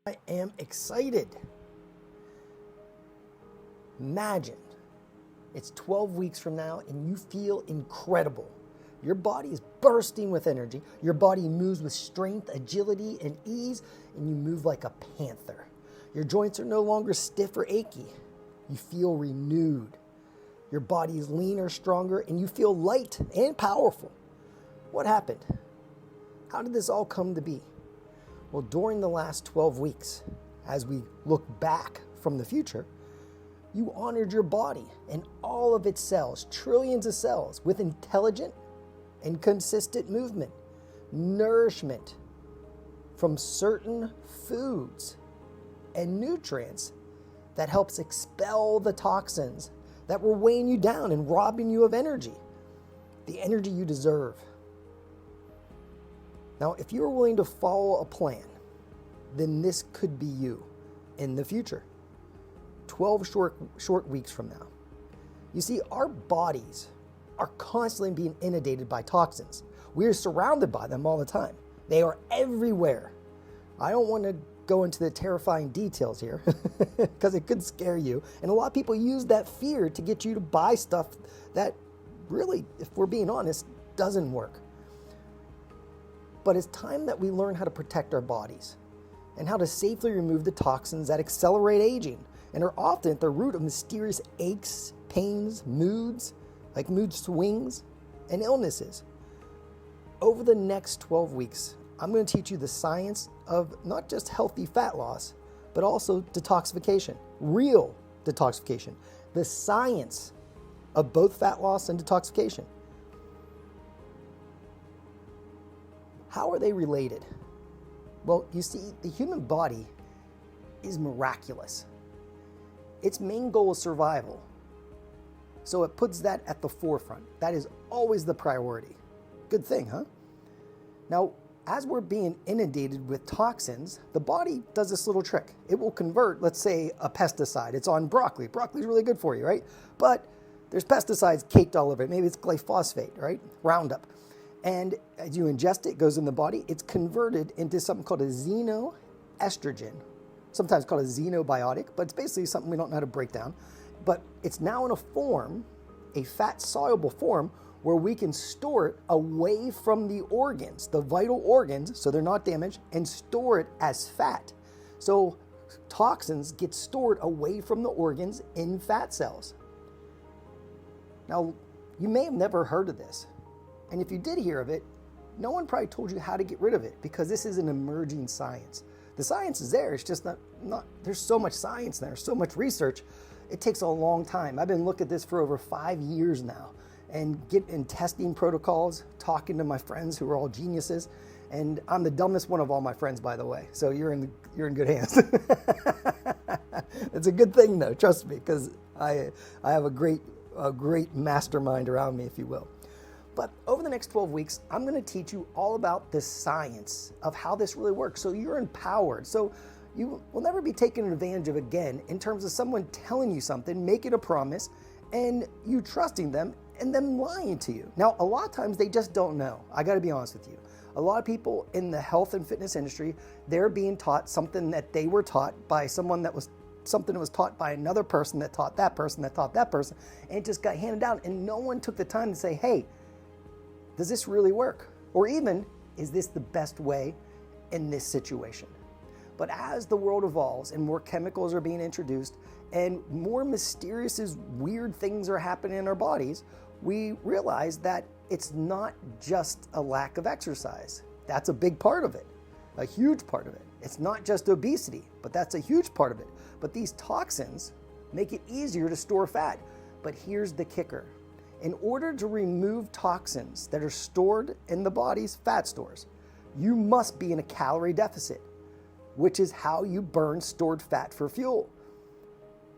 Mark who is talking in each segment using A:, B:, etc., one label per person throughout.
A: I am excited. Imagine it's 12 weeks from now and you feel incredible. Your body is bursting with energy. Your body moves with strength, agility, and ease, and you move like a panther. Your joints are no longer stiff or achy. You feel renewed. Your body is leaner, stronger, and you feel light and powerful. What happened? How did this all come to be? Well, during the last 12 weeks, as we look back from the future, you honored your body and all of its cells, trillions of cells, with intelligent and consistent movement, nourishment from certain foods and nutrients that helps expel the toxins that were weighing you down and robbing you of energy, the energy you deserve. Now, if you're willing to follow a plan, then this could be you in the future, 12 short weeks from now. You see, our bodies are constantly being inundated by toxins. We are surrounded by them all the time. They are everywhere. I don't want to go into the terrifying details here because it could scare you. And a lot of people use that fear to get you to buy stuff that really, if we're being honest, doesn't work. But it's time that we learn how to protect our bodies and how to safely remove the toxins that accelerate aging and are often at the root of mysterious aches, pains, moods, like mood swings, and illnesses. Over the next 12 weeks, I'm going to teach you the science of not just healthy fat loss, but also detoxification, real detoxification, the science of both fat loss and detoxification. How are they related? Well, you see, the human body is miraculous. Its main goal is survival. So it puts that at the forefront. That is always the priority. Good thing, huh? Now, as we're being inundated with toxins, the body does this little trick. It will convert, let's say, a pesticide. It's on broccoli. Broccoli is really good for you, right? But there's pesticides caked all over it. Maybe it's glyphosate, right? Roundup. And as you ingest it, it goes in the body. It's converted into something called a xenoestrogen, sometimes called a xenobiotic, but it's basically something we don't know how to break down. But it's now in a form, a fat-soluble form, where we can store it away from the organs, the vital organs, so they're not damaged, and store it as fat. So toxins get stored away from the organs in fat cells. Now, you may have never heard of this. And if you did hear of it, no one probably told you how to get rid of it because this is an emerging science. The science is there, it's just not there's so much science there, so much research. It takes a long time. I've been looking at this for over 5 years now and getting testing protocols, talking to my friends who are all geniuses. And I'm the dumbest one of all my friends, by the way. So you're in good hands. It's a good thing though, trust me, because I have a great mastermind around me, if you will. But over the next 12 weeks, I'm going to teach you all about the science of how this really works. So you're empowered. So you will never be taken advantage of again in terms of someone telling you something, making a promise, and you trusting them and them lying to you. Now, a lot of times they just don't know. I got to be honest with you. A lot of people in the health and fitness industry, they're being taught something that they were taught by something that was taught by another person that taught that person that taught that person, and it just got handed down. And no one took the time to say, hey, does this really work? Or even, is this the best way in this situation? But as the world evolves and more chemicals are being introduced and more mysterious, weird things are happening in our bodies, we realize that it's not just a lack of exercise. That's a big part of it, a huge part of it. It's not just obesity, but that's a huge part of it. But these toxins make it easier to store fat. But here's the kicker. In order to remove toxins that are stored in the body's fat stores, you must be in a calorie deficit, which is how you burn stored fat for fuel.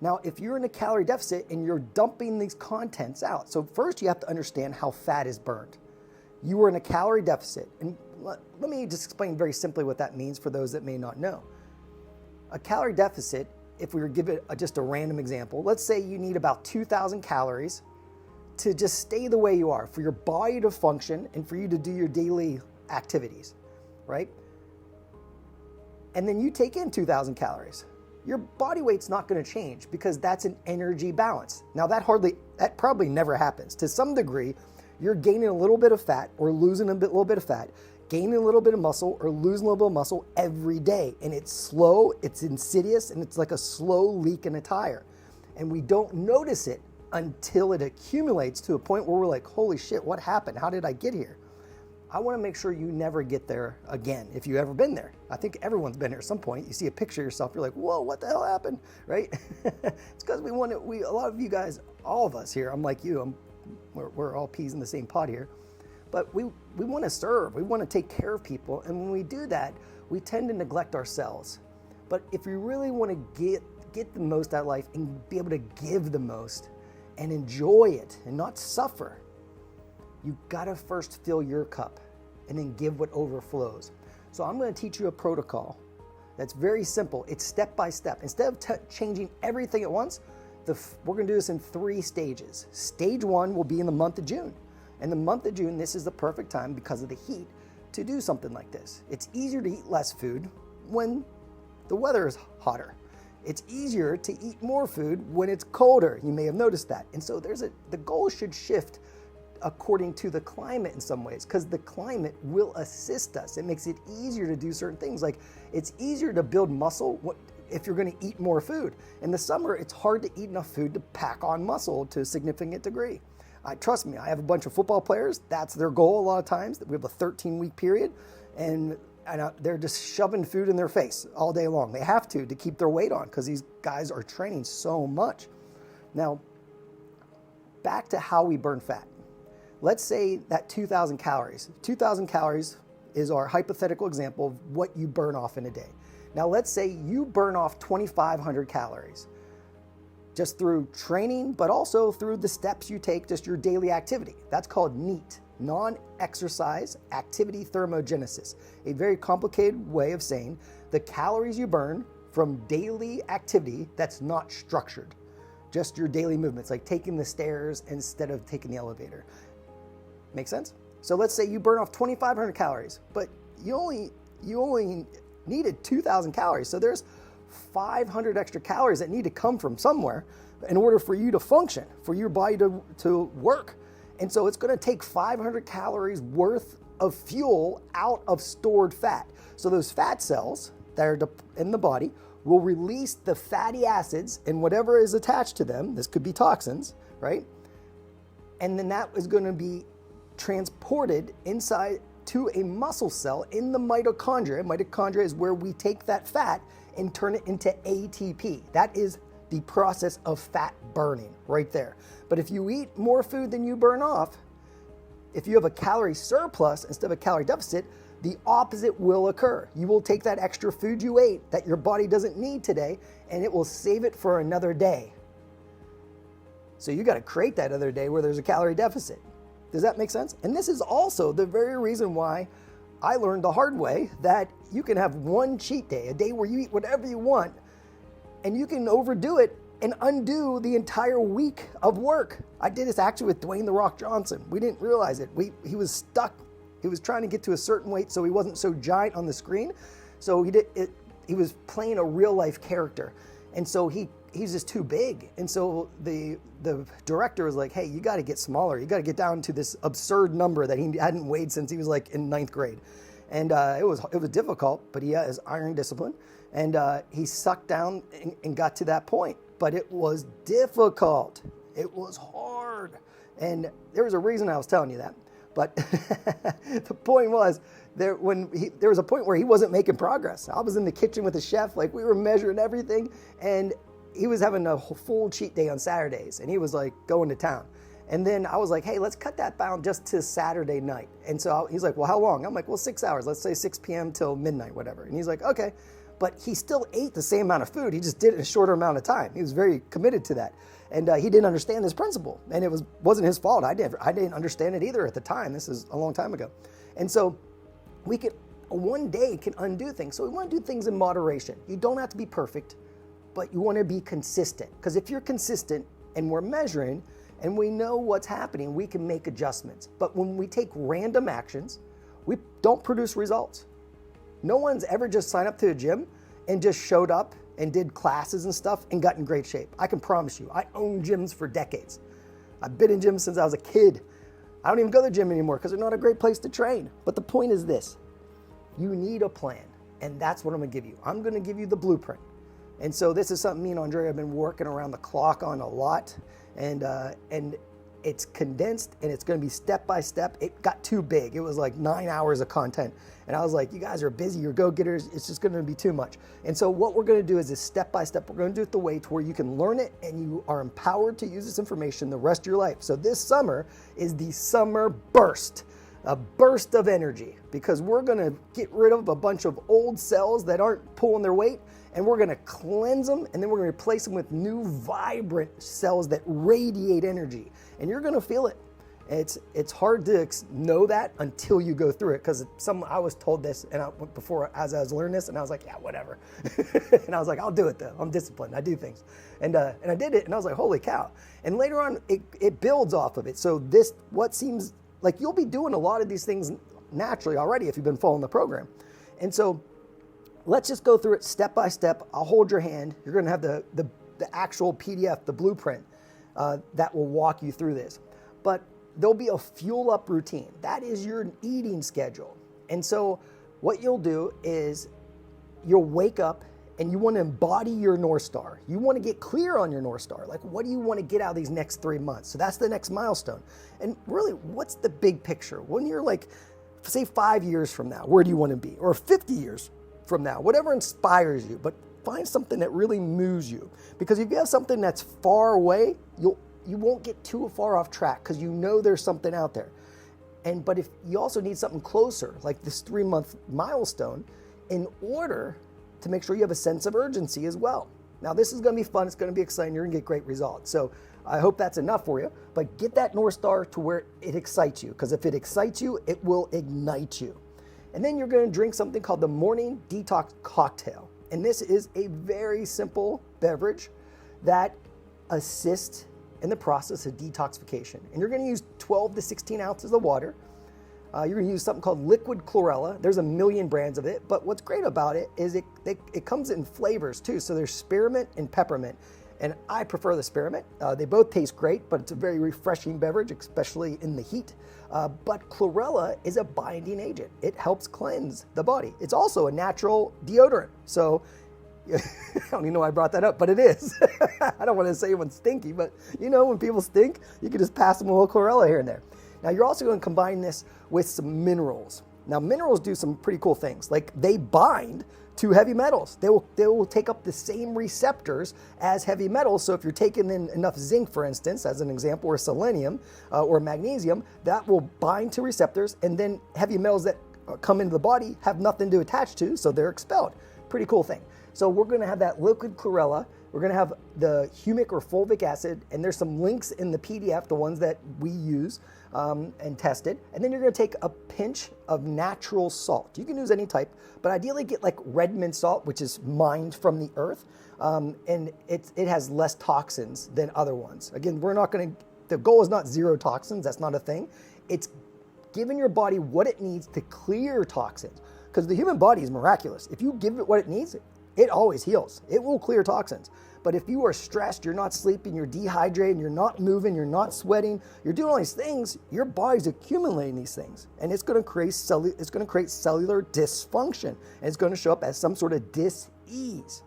A: Now, if you're in a calorie deficit and you're dumping these contents out, so first you have to understand how fat is burned. You are in a calorie deficit. And let me just explain very simply what that means for those that may not know. A calorie deficit, if we were to give it just a random example, let's say you need about 2,000 calories to just stay the way you are, for your body to function and for you to do your daily activities, right? and then you take in 2,000 calories. Your body weight's not going to change because that's an energy balance. Now that probably never happens. To some degree, you're gaining a little bit of fat or losing a little bit of fat, gaining a little bit of muscle or losing a little bit of muscle every day. And it's slow, it's insidious, and it's like a slow leak in a tire. And we don't notice it until it accumulates to a point where we're like, holy shit, what happened? How did I get here? I want to make sure you never get there again if you've ever been there. I think everyone's been there at some point. You see a picture of yourself, you're like, whoa, what the hell happened, right? It's because a lot of you guys, all of us here, I'm like you, we're all peas in the same pot here, but we want to serve, we want to take care of people, and when we do that, we tend to neglect ourselves. But if you really want to get the most out of life and be able to give the most and enjoy it and not suffer, you gotta first fill your cup and then give what overflows. So I'm gonna teach you a protocol that's very simple. It's step by step. Instead of changing everything at once, we're gonna do this in 3 stages. Stage 1 will be in the month of June. In the month of June, this is the perfect time because of the heat to do something like this. It's easier to eat less food when the weather is hotter. It's easier to eat more food when it's colder. You may have noticed that. And so the goal should shift according to the climate in some ways, because the climate will assist us. It makes it easier to do certain things. Like it's easier to build muscle if you're going to eat more food. In the summer, it's hard to eat enough food to pack on muscle to a significant degree. Trust me, I have a bunch of football players. That's their goal a lot of times. We have a 13-week period, and they're just shoving food in their face all day long. They have to keep their weight on because these guys are training so much. Now, back to how we burn fat. Let's say that 2,000 calories. 2,000 calories is our hypothetical example of what you burn off in a day. Now let's say you burn off 2,500 calories just through training, but also through the steps you take, just your daily activity. That's called NEAT, non-exercise activity thermogenesis. A very complicated way of saying the calories you burn from daily activity that's not structured. Just your daily movements, like taking the stairs instead of taking the elevator. Make sense? So let's say you burn off 2,500 calories, but you only needed 2,000 calories. So there's 500 extra calories that need to come from somewhere in order for you to function, for your body to work. And so it's going to take 500 calories worth of fuel out of stored fat. So those fat cells that are in the body will release the fatty acids and whatever is attached to them. This could be toxins, right? And then that is going to be transported inside to a muscle cell in the mitochondria. Mitochondria is where we take that fat and turn it into ATP. That is the process of fat burning right there. But if you eat more food than you burn off, if you have a calorie surplus instead of a calorie deficit, the opposite will occur. You will take that extra food you ate that your body doesn't need today, and it will save it for another day. So you got to create that other day where there's a calorie deficit. Does that make sense? And this is also the very reason why I learned the hard way that you can have one cheat day, a day where you eat whatever you want, and you can overdo it and undo the entire week of work. I did this actually with Dwayne "The Rock" Johnson. We didn't realize it. He was stuck. He was trying to get to a certain weight so he wasn't so giant on the screen. So he was playing a real life character. And so he's just too big. And so the director was like, hey, you got to get smaller. You got to get down to this absurd number that he hadn't weighed since he was like in 9th grade. And it was difficult, but he has iron discipline. And he sucked down and got to that point. But it was difficult. It was hard. And there was a reason I was telling you that. But the point was, there was a point where he wasn't making progress. I was in the kitchen with the chef, like we were measuring everything, and he was having a full cheat day on Saturdays, and he was like going to town. And then I was like, hey, let's cut that down just to Saturday night. And so he's like, well, how long? I'm like, well, 6 hours. Let's say 6 p.m. till midnight, whatever. And he's like, okay. But he still ate the same amount of food. He just did it in a shorter amount of time. He was very committed to that. And he didn't understand this principle. And it wasn't his fault. I didn't understand it either at the time. This is a long time ago. And so one day can undo things. So we want to do things in moderation. You don't have to be perfect, but you want to be consistent. Because if you're consistent and we're measuring and we know what's happening, we can make adjustments. But when we take random actions, we don't produce results. No one's ever just signed up to a gym and just showed up and did classes and stuff and got in great shape. I can promise you, I own gyms for decades. I've been in gyms since I was a kid. I don't even go to the gym anymore because they're not a great place to train. But the point is this, you need a plan, and that's what I'm gonna give you. I'm gonna give you the blueprint. And so this is something me and Andrea have been working around the clock on a lot, and it's condensed and it's gonna be step by step. It got too big. It was like 9 hours of content. And I was like, you guys are busy, you're go-getters, it's just gonna be too much. And so what we're gonna do is this step by step, we're gonna do it the way to where you can learn it and you are empowered to use this information the rest of your life. So this summer is the summer burst, a burst of energy, because we're gonna get rid of a bunch of old cells that aren't pulling their weight, and we're gonna cleanse them, and then we're gonna replace them with new vibrant cells that radiate energy. And you're gonna feel it. It's hard to know that until you go through it, because I was told this and before as I was learning this, and I was like, yeah, whatever. And I was like, I'll do it though. I'm disciplined. I do things, and I did it, and I was like, holy cow! And later on, it builds off of it. So this, what seems like you'll be doing a lot of these things naturally already if you've been following the program, and so let's just go through it step by step. I'll hold your hand. You're going to have the actual PDF, the blueprint that will walk you through this. But there'll be a fuel up routine. That is your eating schedule. And so what you'll do is you'll wake up and you want to embody your North Star. You want to get clear on your North Star. Like, what do you want to get out of these next 3 months? So that's the next milestone. And really, what's the big picture? When you're like, say 5 years from now, where do you want to be? Or 50 years from now, whatever inspires you, but find something that really moves you. Because if you have something that's far away, you won't get too far off track because you know there's something out there. But if you also need something closer, like this 3-month milestone, in order to make sure you have a sense of urgency as well. Now this is gonna be fun, it's gonna be exciting, you're gonna get great results. So I hope that's enough for you, but get that North Star to where it excites you, because if it excites you, it will ignite you. And then you're gonna drink something called the Morning Detox Cocktail. And this is a very simple beverage that assists in the process of detoxification. And you're gonna use 12 to 16 ounces of water. You're gonna use something called liquid chlorella. There's a million brands of it, but what's great about it is it comes in flavors too. So there's spearmint and peppermint. And I prefer the spearmint. They both taste great, but it's a very refreshing beverage, especially in the heat. But chlorella is a binding agent. It helps cleanse the body. It's also a natural deodorant. So I don't even know why I brought that up, but it is. I don't want to say anyone's stinky, but you know, when people stink, you can just pass them a little chlorella here and there. Now you're also going to combine this with some minerals. Now minerals do some pretty cool things, like they bind to heavy metals. They will take up the same receptors as heavy metals. So if you're taking in enough zinc, for instance, as an example, or selenium or magnesium, that will bind to receptors, and then heavy metals that come into the body have nothing to attach to, so they're expelled. Pretty cool thing. So we're gonna have that liquid chlorella, we're gonna have the humic or fulvic acid, and there's some links in the PDF, the ones that we use and tested. And then you're gonna take a pinch of natural salt. You can use any type, but ideally get like red mint salt, which is mined from the earth. And it has less toxins than other ones. Again, the goal is not zero toxins, that's not a thing. It's giving your body what it needs to clear toxins. Because the human body is miraculous. If you give it what it needs, it always heals. It will clear toxins. But if you are stressed, you're not sleeping, you're dehydrated, you're not moving, you're not sweating, you're doing all these things, your body's accumulating these things. And it's gonna create cellular dysfunction. And it's gonna show up as some sort of dis-ease.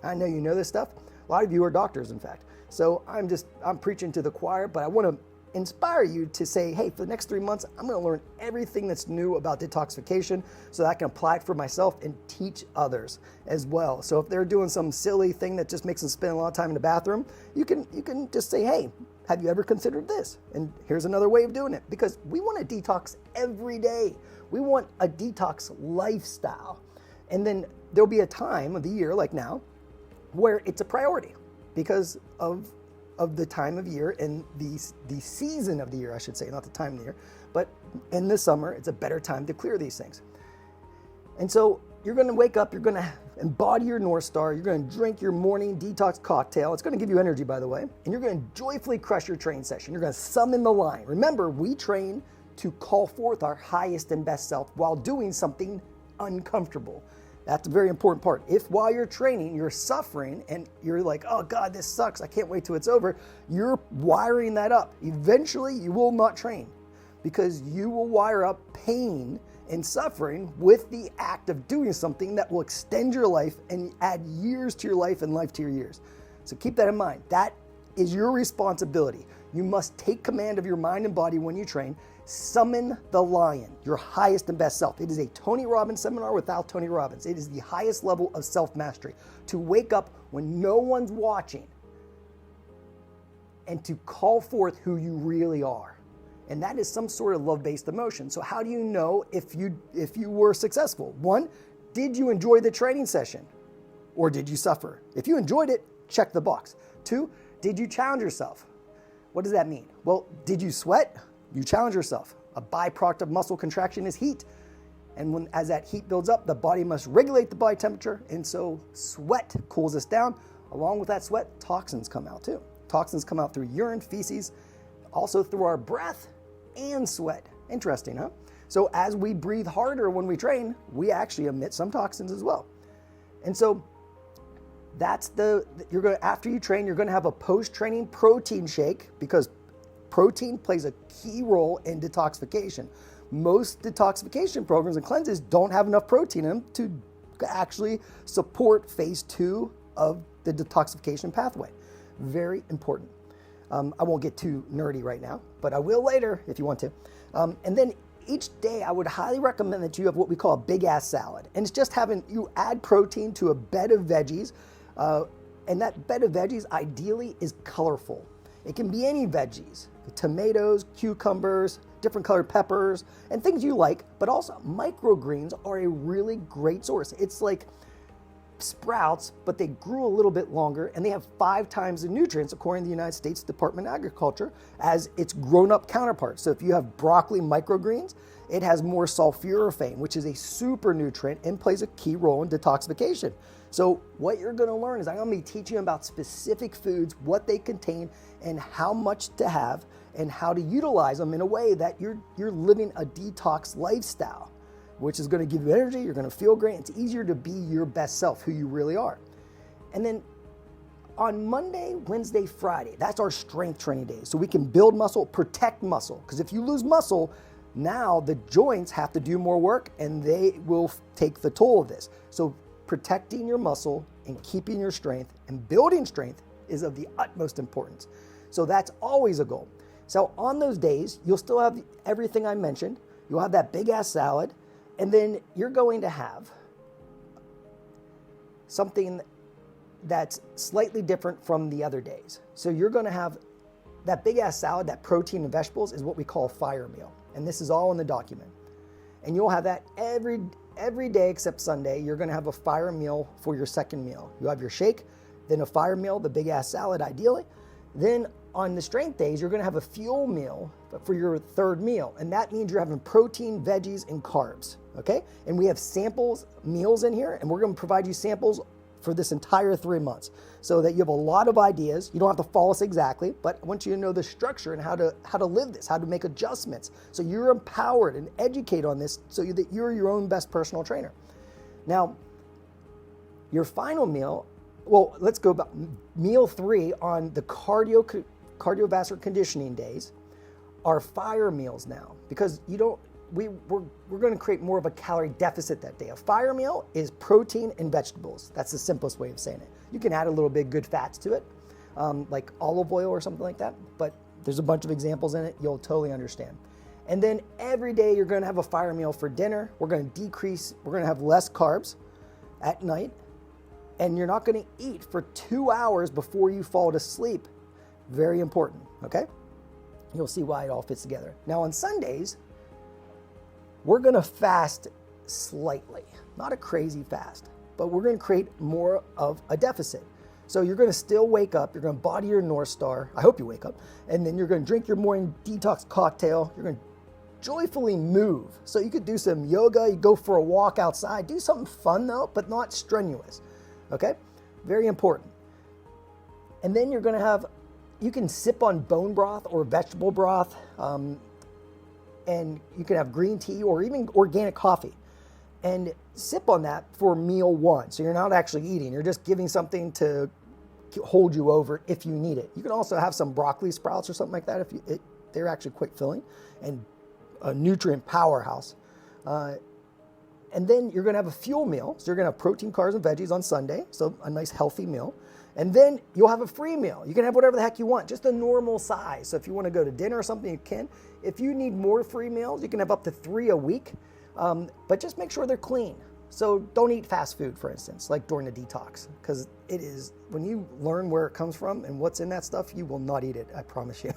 A: I know you know this stuff. A lot of you are doctors, in fact. So I'm preaching to the choir, but I wanna inspire you to say, hey, for the next 3 months, I'm gonna learn everything that's new about detoxification so that I can apply it for myself and teach others as well. So if they're doing some silly thing that just makes them spend a lot of time in the bathroom, you can just say, hey, have you ever considered this? And here's another way of doing it, because we want to detox every day. We want a detox lifestyle. And then there'll be a time of the year, like now, where it's a priority because of the time of year and the season of the year, I should say, not the time of the year, but in the summer, it's a better time to clear these things. And so you're gonna wake up, you're gonna embody your North Star, you're gonna drink your morning detox cocktail. It's gonna give you energy, by the way, and you're gonna joyfully crush your training session. You're gonna summon the line. Remember, we train to call forth our highest and best self while doing something uncomfortable. That's a very important part. If while you're training, you're suffering and you're like, oh God, this sucks, I can't wait till it's over, you're wiring that up. Eventually, you will not train because you will wire up pain and suffering with the act of doing something that will extend your life and add years to your life and life to your years. So keep that in mind. That is your responsibility. You must take command of your mind and body when you train. Summon the lion, your highest and best self. It is a Tony Robbins seminar without Tony Robbins. It is the highest level of self-mastery. To wake up when no one's watching and to call forth who you really are. And that is some sort of love-based emotion. So how do you know if you were successful? One, did you enjoy the training session or did you suffer? If you enjoyed it, check the box. Two, did you challenge yourself? What does that mean? Well, did you sweat? You challenge yourself. A byproduct of muscle contraction is heat. And as that heat builds up, the body must regulate the body temperature. And so sweat cools us down. Along with that sweat, toxins come out too. Toxins come out through urine, feces, also through our breath and sweat. Interesting, huh? So as we breathe harder when we train, we actually emit some toxins as well. And so after you train, you're going to have a post-training protein shake because protein plays a key role in detoxification. Most detoxification programs and cleanses don't have enough protein in them to actually support phase 2 of the detoxification pathway. Very important. I won't get too nerdy right now, but I will later if you want to. And then each day I would highly recommend that you have what we call a big ass salad. And it's just you add protein to a bed of veggies. And that bed of veggies ideally is colorful. It can be any veggies, tomatoes, cucumbers, different colored peppers, and things you like, but also microgreens are a really great source. It's like sprouts, but they grew a little bit longer and they have 5 times the nutrients according to the United States Department of Agriculture as its grown-up counterpart. So if you have broccoli microgreens, it has more sulforaphane, which is a super nutrient and plays a key role in detoxification. So what you're going to learn is I'm going to be teaching you about specific foods, what they contain, and how much to have, and how to utilize them in a way that you're living a detox lifestyle, which is going to give you energy, you're going to feel great, it's easier to be your best self, who you really are. And then on Monday, Wednesday, Friday, that's our strength training days. So we can build muscle, protect muscle, because if you lose muscle, now the joints have to do more work and they will take the toll of this. So protecting your muscle and keeping your strength and building strength is of the utmost importance. So that's always a goal. So on those days, you'll still have everything I mentioned. You'll have that big ass salad, and then you're going to have something that's slightly different from the other days. So you're going to have that big ass salad, that protein and vegetables is what we call a fire meal. And this is all in the document. And you'll have that every day except Sunday. You're going to have a fire meal for your second meal. You have your shake, then a fire meal, the big ass salad ideally. Then on the strength days, you're going to have a fuel meal for your third meal. And that means you're having protein, veggies, and carbs. Okay? And we have meals in here, and we're going to provide you samples for this entire 3 months so that you have a lot of ideas. You don't have to follow us exactly, but I want you to know the structure and how to live this, how to make adjustments. So you're empowered and educated on this so that you're your own best personal trainer. Now, your final meal, well, let's go about meal 3 on the cardiovascular conditioning days are fire meals now because we're going to create more of a calorie deficit that day. A fire meal is protein and vegetables. That's the simplest way of saying it. You can add a little bit good fats to it, like olive oil or something like that, but there's a bunch of examples in it. You'll totally understand. And then every day you're going to have a fire meal for dinner. We're going to have less carbs at night, and you're not going to eat for 2 hours before you fall to sleep. Very important, okay? You'll see why it all fits together. Now on Sundays, we're going to fast slightly, not a crazy fast, but we're going to create more of a deficit. So you're going to still wake up, you're going to body your North Star, I hope you wake up, and then you're going to drink your morning detox cocktail, you're going to joyfully move. So you could do some yoga, you go for a walk outside, do something fun though, but not strenuous, okay? Very important. And then you're going to you can sip on bone broth or vegetable broth, and you can have green tea or even organic coffee. and sip on that for meal one. So you're not actually eating, you're just giving something to hold you over if you need it. You can also have some broccoli sprouts or something like that if they're actually quite filling and a nutrient powerhouse. And then you're going to have a fuel meal. So you're going to have protein, carbs, and veggies on Sunday. So a nice healthy meal. And then you'll have a free meal. You can have whatever the heck you want, just a normal size. So if you want to go to dinner or something, you can. If you need more free meals, you can have up to 3 a week. But just make sure they're clean. So don't eat fast food, for instance, like during the detox, because it is, when you learn where it comes from and what's in that stuff, you will not eat it. I promise you.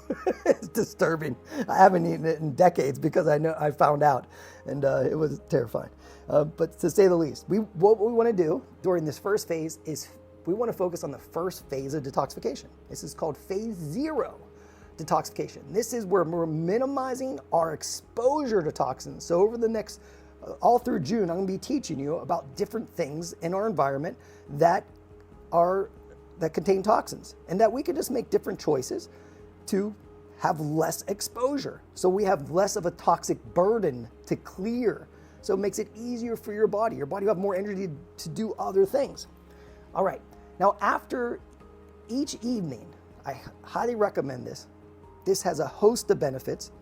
A: It's disturbing. I haven't eaten it in decades because I found out, and it was terrifying. But to say the least, what we want to do during this first phase is we want to focus on the first phase of detoxification. This is called phase 0 detoxification. This is where we're minimizing our exposure to toxins. So over the next all through June, I'm going to be teaching you about different things in our environment that contain toxins, and that we can just make different choices to have less exposure. So we have less of a toxic burden to clear. So it makes it easier for your body. Your body will have more energy to do other things. All right. Now, after each evening, I highly recommend this. This has a host of benefits,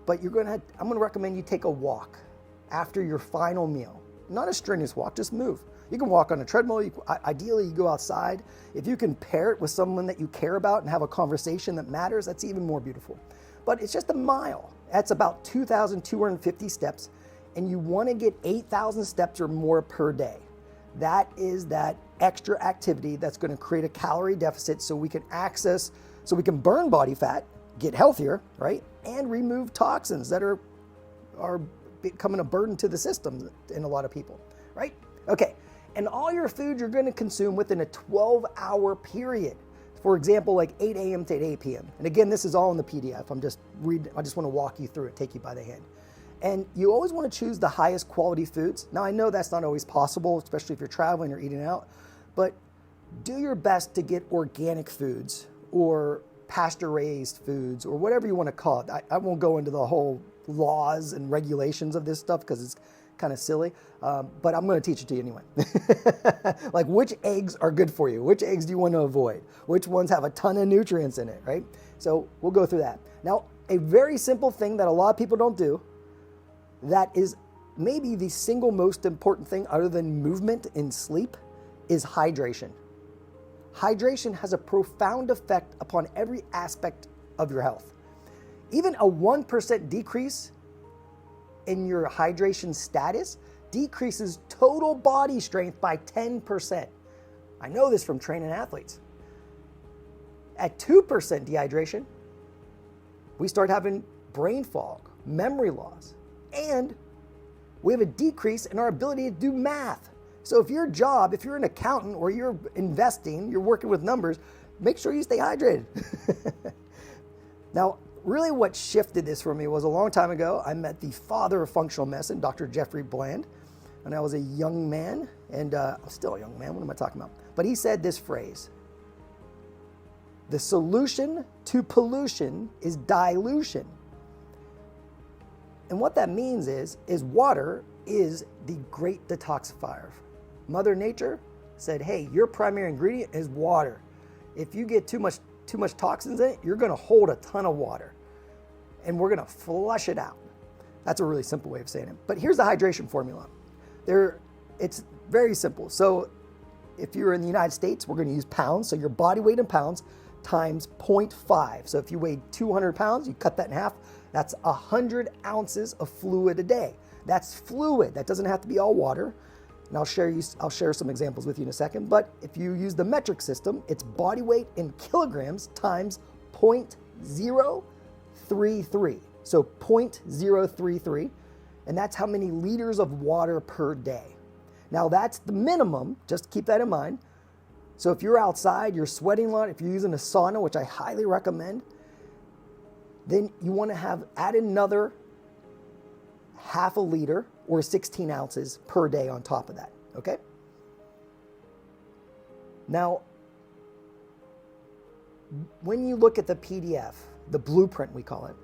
A: but I'm going to recommend you take a walk after your final meal. Not a strenuous walk, just move. You can walk on a treadmill. Ideally, you go outside. If you can pair it with someone that you care about and have a conversation that matters, that's even more beautiful. But it's just a mile. That's about 2,250 steps, and you want to get 8,000 steps or more per day. That is that extra activity that's going to create a calorie deficit so we can burn body fat, get healthier, right? And remove toxins that are becoming a burden to the system in a lot of people, right? Okay, and all your food you're going to consume within a 12-hour period. For example, like 8 a.m. to 8 p.m. And again, this is all in the PDF. I just want to walk you through it, take you by the hand. And you always want to choose the highest quality foods. Now, I know that's not always possible, especially if you're traveling or eating out, but do your best to get organic foods or pasture-raised foods or whatever you want to call it. I won't go into the whole laws and regulations of this stuff because it's kind of silly, but I'm going to teach it to you anyway. Like, which eggs are good for you? Which eggs do you want to avoid? Which ones have a ton of nutrients in it, right? So we'll go through that. Now, a very simple thing that a lot of people don't do, that is maybe the single most important thing other than movement and sleep, is hydration. Hydration has a profound effect upon every aspect of your health. Even a 1% decrease in your hydration status decreases total body strength by 10%. I know this from training athletes. At 2% dehydration, we start having brain fog, memory loss, and we have a decrease in our ability to do math. So if you're an accountant or you're investing, you're working with numbers, make sure you stay hydrated. Now, really what shifted this for me was a long time ago, I met the father of functional medicine, Dr. Jeffrey Bland, and I was a young man, and I'm still a young man, what am I talking about? But he said this phrase: the solution to pollution is dilution. And what that means is water is the great detoxifier. Mother Nature said, hey, your primary ingredient is water. If you get too much toxins in it, you're gonna hold a ton of water and we're gonna flush it out. That's a really simple way of saying it. But here's the hydration formula. It's very simple. So if you're in the United States, we're gonna use pounds. So your body weight in pounds times 0.5. So if you weigh 200 pounds, you cut that in half. That's 100 ounces of fluid a day. That's fluid. That doesn't have to be all water. And I'll share some examples with you in a second. But if you use the metric system, it's body weight in kilograms times 0.033. So 0.033, and that's how many liters of water per day. Now that's the minimum, just keep that in mind. So if you're outside, you're sweating a lot, if you're using a sauna, which I highly recommend, then you want to add another half a liter or 16 ounces per day on top of that, okay? Now, when you look at the PDF, the blueprint we call it,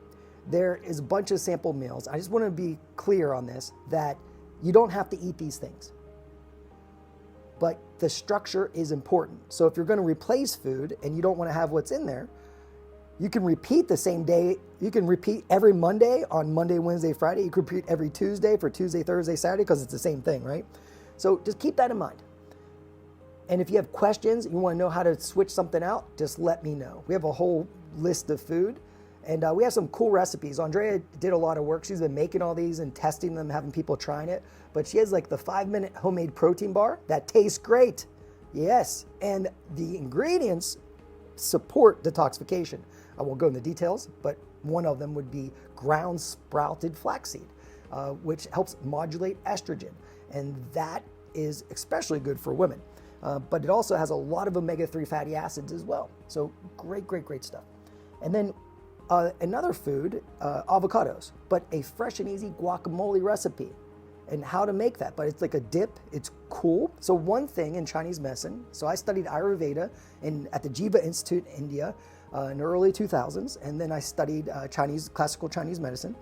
A: there is a bunch of sample meals. I just want to be clear on this, that You don't have to eat these things. But the structure is important. So if you're going to replace food and you don't want to have what's in there, you can repeat the same day. You can repeat every Monday on Monday, Wednesday, Friday. You can repeat every Tuesday for Tuesday, Thursday, Saturday, because it's the same thing, right? So just keep that in mind. And if you have questions, you want to know how to switch something out, just let me know. We have a whole list of food, and we have some cool recipes. Andrea did a lot of work. She's been making all these and testing them, having people trying it. But she has like the 5-minute homemade protein bar that tastes great. Yes, and the ingredients support detoxification. I won't go into details, but one of them would be ground sprouted flaxseed, which helps modulate estrogen. And that is especially good for women. But it also has a lot of omega-3 fatty acids as well. So great, great, great stuff. And then another food, avocados, but a fresh and easy guacamole recipe and how to make that. But it's like a dip, it's cool. So one thing in Chinese medicine, so I studied Ayurveda at the Jiva Institute in India in the early 2000s, and then I studied classical Chinese medicine.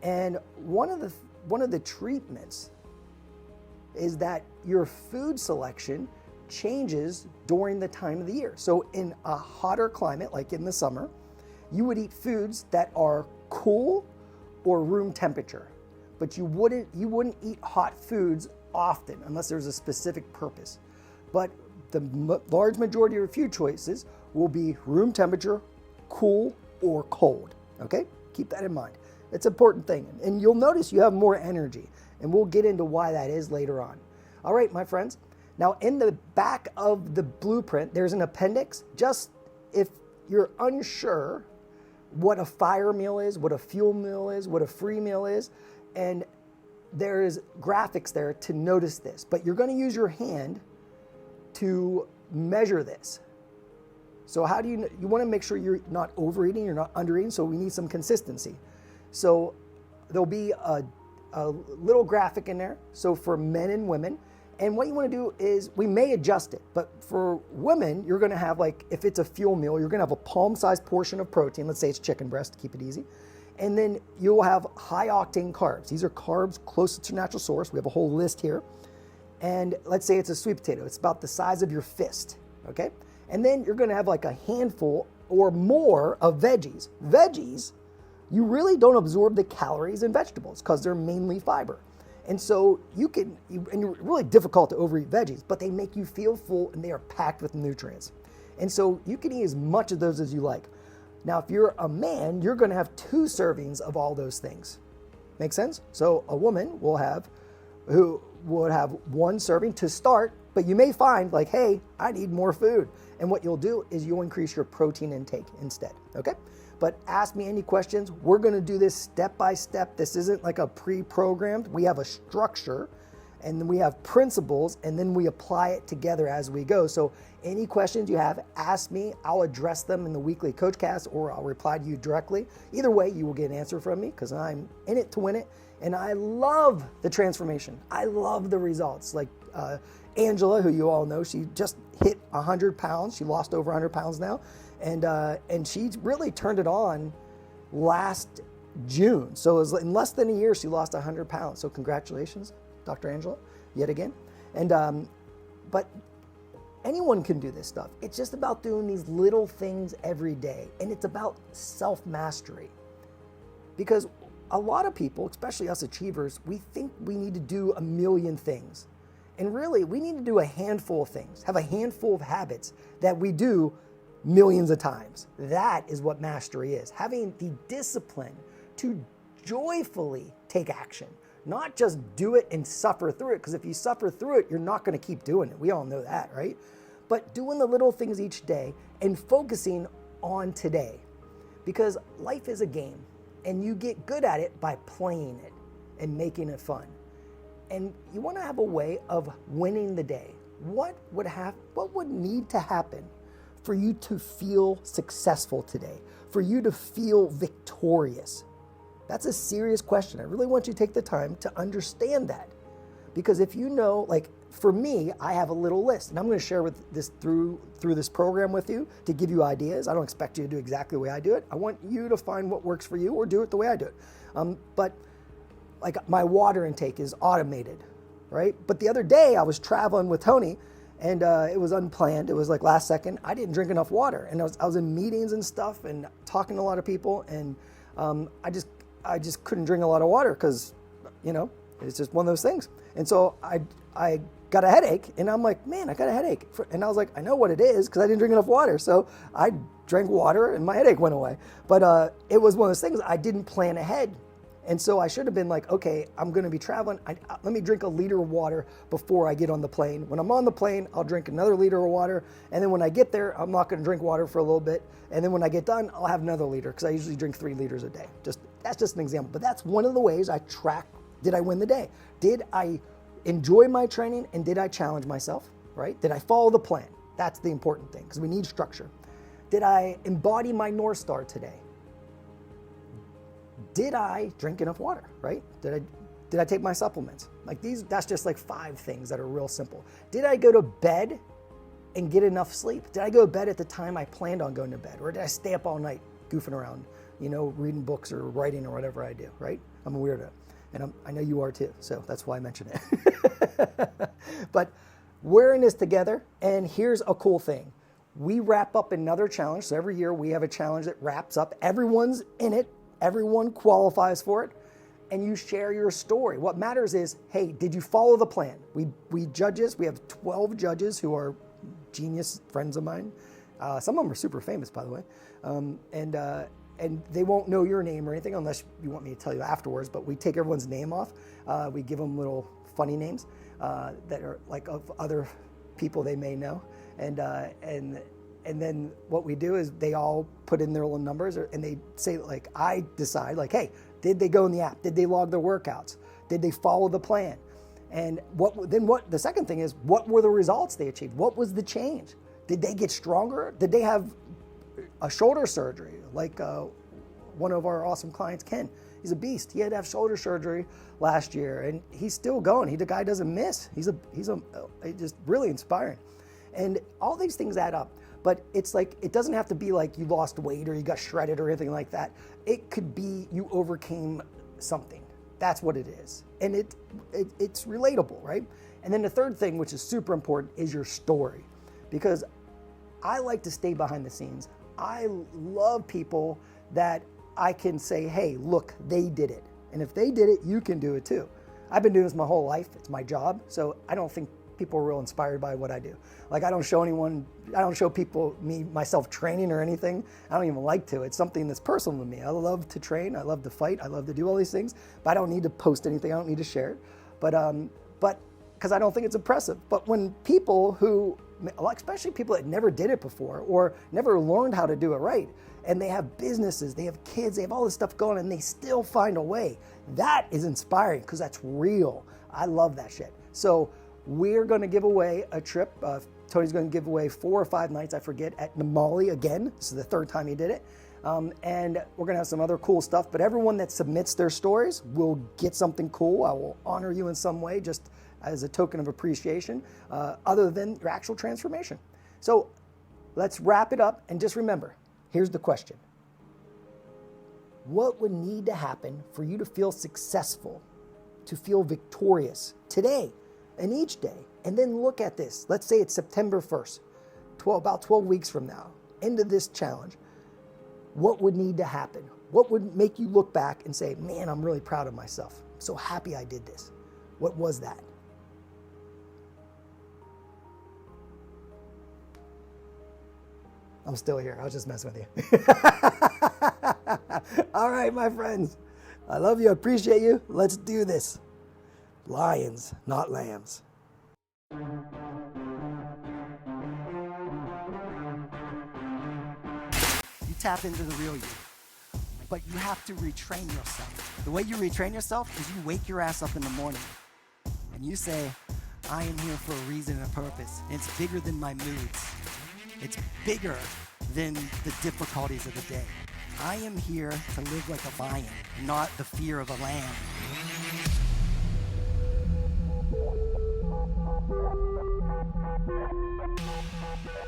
A: And one of the treatments is that your food selection changes during the time of the year. So in a hotter climate, like in the summer, you would eat foods that are cool or room temperature, but you wouldn't eat hot foods often unless there's a specific purpose. But the large majority of your food choices will be room temperature, cool, or cold. Okay? Keep that in mind. It's an important thing. And you'll notice you have more energy, and we'll get into why that is later on. All right, my friends. Now, in the back of the blueprint, there's an appendix. Just if you're unsure what a fire meal is, what a fuel meal is, what a free meal is, and there is graphics there to notice this. But you're going to use your hand to measure this. So how do you want to make sure you're not overeating, you're not undereating, so we need some consistency. So there'll be a little graphic in there, so for men and women. And what you want to do is, we may adjust it, but for women, you're going to have, like, if it's a fuel meal, you're going to have a palm-sized portion of protein. Let's say it's chicken breast to keep it easy. And then you'll have high-octane carbs. These are carbs closest to natural source. We have a whole list here. And let's say it's a sweet potato. It's about the size of your fist, okay? And then you're going to have like a handful or more of veggies. Veggies, you really don't absorb the calories in vegetables because they're mainly fiber. And so and you're really difficult to overeat veggies, but they make you feel full and they are packed with nutrients. And so you can eat as much of those as you like. Now, if you're a man, you're going to have 2 servings of all those things. Make sense? So a woman who would have 1 serving to start, but you may find like, hey, I need more food. And what you'll do is you'll increase your protein intake instead, okay? But ask me any questions. We're going to do this step by step. This isn't like a pre-programmed. We have a structure, and then we have principles, and then we apply it together as we go. So any questions you have, ask me. I'll address them in the weekly Coachcast, or I'll reply to you directly. Either way, you will get an answer from me because I'm in it to win it. And I love the transformation. I love the results. Like Angela, who you all know, she just hit 100 pounds. She lost over 100 pounds now. And she really turned it on last June. So it was in less than a year, she lost 100 pounds. So congratulations, Dr. Angela, yet again. And but anyone can do this stuff. It's just about doing these little things every day. And it's about self-mastery. Because a lot of people, especially us achievers, we think we need to do a million things. And really, we need to do a handful of things, have a handful of habits that we do millions of times. That is what mastery is. Having the discipline to joyfully take action, not just do it and suffer through it. Because if you suffer through it, you're not going to keep doing it. We all know that, right? But doing the little things each day and focusing on today. Because life is a game, and you get good at it by playing it and making it fun. And you want to have a way of winning the day. What would need to happen for you to feel successful today, for you to feel victorious? That's a serious question. I really want you to take the time to understand that. Because if you know, like for me, I have a little list, and I'm going to share with this through this program with you to give you ideas. I don't expect you to do exactly the way I do it. I want you to find what works for you or do it the way I do it. But like my water intake is automated, right? But the other day I was traveling with Tony, and it was unplanned. It was like last second. I didn't drink enough water, and I was in meetings and stuff, and talking to a lot of people, and I just couldn't drink a lot of water because, it's just one of those things. And so I got a headache, and I'm like, man, I got a headache. And I was like, I know what it is because I didn't drink enough water. So I drank water, and my headache went away. But it was one of those things I didn't plan ahead. And so I should have been like, okay, I'm going to be traveling. Let me drink a liter of water before I get on the plane. When I'm on the plane, I'll drink another liter of water. And then when I get there, I'm not going to drink water for a little bit. And then when I get done, I'll have another liter because I usually drink 3 liters a day. That's just an example. But that's one of the ways I track, did I win the day? Did I enjoy my training, and did I challenge myself, right? Did I follow the plan? That's the important thing because we need structure. Did I embody my North Star today? Did I drink enough water, right? Did I take my supplements? Like that's just like 5 things that are real simple. Did I go to bed and get enough sleep? Did I go to bed at the time I planned on going to bed? Or did I stay up all night goofing around, reading books or writing or whatever I do, right? I'm a weirdo. And I know you are too, so that's why I mention it. But we're in this together, and here's a cool thing. We wrap up another challenge. So every year we have a challenge that wraps up. Everyone's in it. Everyone qualifies for it, and you share your story. What matters is, hey, did you follow the plan? We judges, we have 12 judges who are genius friends of mine. Some of them are super famous, by the way. And they won't know your name or anything unless you want me to tell you afterwards, but we take everyone's name off. We give them little funny names that are like of other people they may know. And then what we do is they all put in their little numbers, and they say, like, I decide, like, hey, did they go in the app? Did they log their workouts? Did they follow the plan? And what the second thing is, what were the results they achieved? What was the change? Did they get stronger? Did they have a shoulder surgery? Like one of our awesome clients, Ken, he's a beast. He had to have shoulder surgery last year, and he's still going. The guy doesn't miss. He's just really inspiring. And all these things add up. But it's like, it doesn't have to be like you lost weight or you got shredded or anything like that. It could be you overcame something. That's what it is. And it's relatable, right? And then the third thing, which is super important, is your story. Because I like to stay behind the scenes. I love people that I can say, hey, look, they did it. And if they did it, you can do it too. I've been doing this my whole life. It's my job. So I don't think people are real inspired by what I do. Like I don't show people myself training or anything. I don't even like to. It's something that's personal to me. I love to train. I love to fight. I love to do all these things, but I don't need to post anything. I don't need to share it. But because I don't think it's impressive. But when people who, especially people that never did it before or never learned how to do it right, and they have businesses, they have kids, they have all this stuff going, and they still find a way, that is inspiring because that's real. I love that shit. So we're going to give away a trip. Tony's going to give away 4 or 5 nights, I forget, at Namali again. This is the 3rd time he did it. And we're going to have some other cool stuff. But everyone that submits their stories will get something cool. I will honor you in some way just as a token of appreciation, other than your actual transformation. So let's wrap it up. And just remember, here's the question. What would need to happen for you to feel successful, to feel victorious today? And each day, and then look at this. Let's say it's September 1st, about 12 weeks from now, into this challenge. What would need to happen? What would make you look back and say, man, I'm really proud of myself. I'm so happy I did this. What was that? I'm still here. I was just messing with you. All right, my friends. I love you. I appreciate you. Let's do this. Lions, not lambs. You tap into the real you, but you have to retrain yourself. The way you retrain yourself is you wake your ass up in the morning and you say, I am here for a reason and a purpose. And it's bigger than my moods. It's bigger than the difficulties of the day. I am here to live like a lion, not the fear of a lamb.